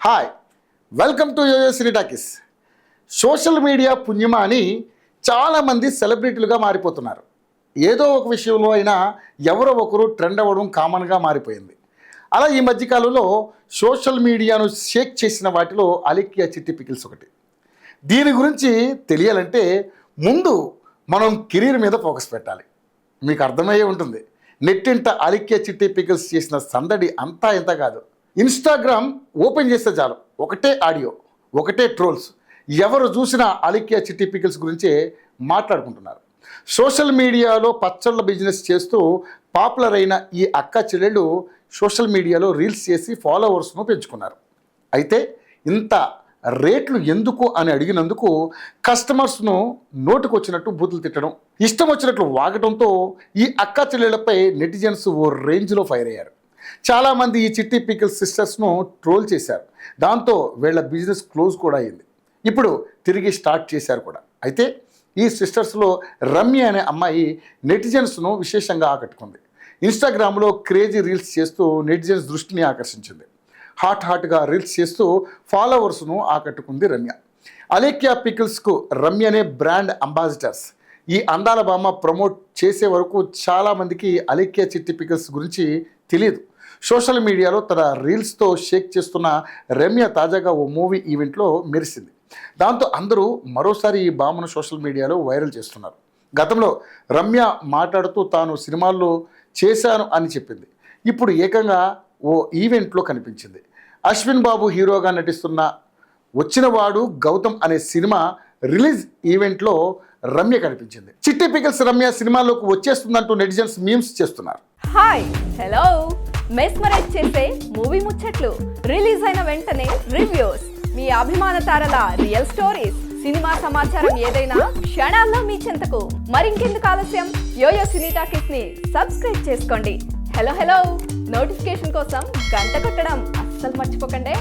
Hi, welcome to yoyo cine talkies. Social media పుణ్యమా అని చాలామంది సెలబ్రిటీలుగా మారిపోతున్నారు. ఏదో ఒక విషయంలో అయినా ఎవరో ఒకరు ట్రెండ్ అవ్వడం కామన్గా మారిపోయింది. అలా ఈ మధ్యకాలంలో సోషల్ మీడియాను షేక్ చేసిన వాటిలో అలిక్యా చిట్టి పికిల్స్ ఒకటి. దీని గురించి తెలియాలంటే ముందు మనం కెరీర్ మీద ఫోకస్ పెట్టాలి. మీకు అర్థమయ్యే ఉంటుంది, నెట్టింట అలిక్యా చిట్టి పికిల్స్ చేసిన సందడి అంతా ఇంత కాదు. ఇన్స్టాగ్రామ్ ఓపెన్ చేస్తే చాలు ఒకటే ఆడియో, ఒకటే ట్రోల్స్. ఎవరు చూసినా అలిక్యా చిట్టి పికిల్స్ గురించే మాట్లాడుకుంటున్నారు. సోషల్ మీడియాలో పచ్చళ్ళ బిజినెస్ చేస్తూ పాపులర్ అయిన ఈ అక్క చెల్లెళ్ళు సోషల్ మీడియాలో రీల్స్ చేసి ఫాలోవర్స్ను పెంచుకున్నారు. అయితే ఇంత రేట్లు ఎందుకు అని అడిగినందుకు కస్టమర్స్ను నోటుకొచ్చినట్టు బూతులు తిట్టడం, ఇష్టం వచ్చినట్లు వాగడంతో ఈ అక్క చెల్లెళ్లపై నెటిజన్స్ ఓ రేంజ్లో ఫైర్ అయ్యారు. చాలామంది ఈ చిట్టి పికిల్స్ సిస్టర్స్ను ట్రోల్ చేశారు. దాంతో వీళ్ళ బిజినెస్ క్లోజ్ కూడా అయింది. ఇప్పుడు తిరిగి స్టార్ట్ చేశారు కూడా. అయితే ఈ సిస్టర్స్లో రమ్య అనే అమ్మాయి నెటిజన్స్ను విశేషంగా ఆకట్టుకుంది. ఇన్స్టాగ్రామ్లో క్రేజీ రీల్స్ చేస్తూ నెటిజన్స్ దృష్టిని ఆకర్షించింది. హాట్గా రీల్స్ చేస్తూ ఫాలోవర్స్ను ఆకట్టుకుంది రమ్య. అలిక్యా పికిల్స్కు రమ్యనే బ్రాండ్ అంబాసిడర్స్. ఈ అందాల బామ్మ ప్రమోట్ చేసే వరకు చాలామందికి అలిక్యా చిట్టి పికిల్స్ గురించి తెలియదు. సోషల్ మీడియాలో తన రీల్స్తో షేక్ చేస్తున్న రమ్య తాజాగా ఓ మూవీ ఈవెంట్లో మెరిసింది. దాంతో అందరూ మరోసారి ఈ బామ్మను సోషల్ మీడియాలో వైరల్ చేస్తున్నారు. గతంలో రమ్య మాట్లాడుతూ తాను సినిమాల్లో చేశాను అని చెప్పింది. ఇప్పుడు ఏకంగా ఓ ఈవెంట్లో కనిపించింది. అశ్విన్ బాబు హీరోగా నటిస్తున్న వచ్చినవాడు గౌతమ్ అనే సినిమా రిలీజ్ ఈవెంట్లో రమ్య కనిపించింది. చిట్టి పికిల్స్ రమ్య సినిమాలోకి వచ్చేస్తుందంటూ నెటిజన్స్ మీమ్స్ చేస్తున్నారు. హాయ్, హలో, మెస్మరైజ్ చేసే మూవీ ముచ్చట్లు, రిలీజ్ అయిన వెంటనే రివ్యూస్, మీ అభిమాన తారల రియల్ స్టోరీస్, సినిమా సమాచారం ఏదైనా క్షణాల్లో మీ చెంతకు. మరింకెందుకు ఆలస్యం, యోయో సినీ టాకీస్ ని సబ్స్క్రైబ్ చేసుకోండి. హలో, నోటిఫికేషన్ కోసం గంట కొట్టడం అస్సలు మర్చిపోకండి.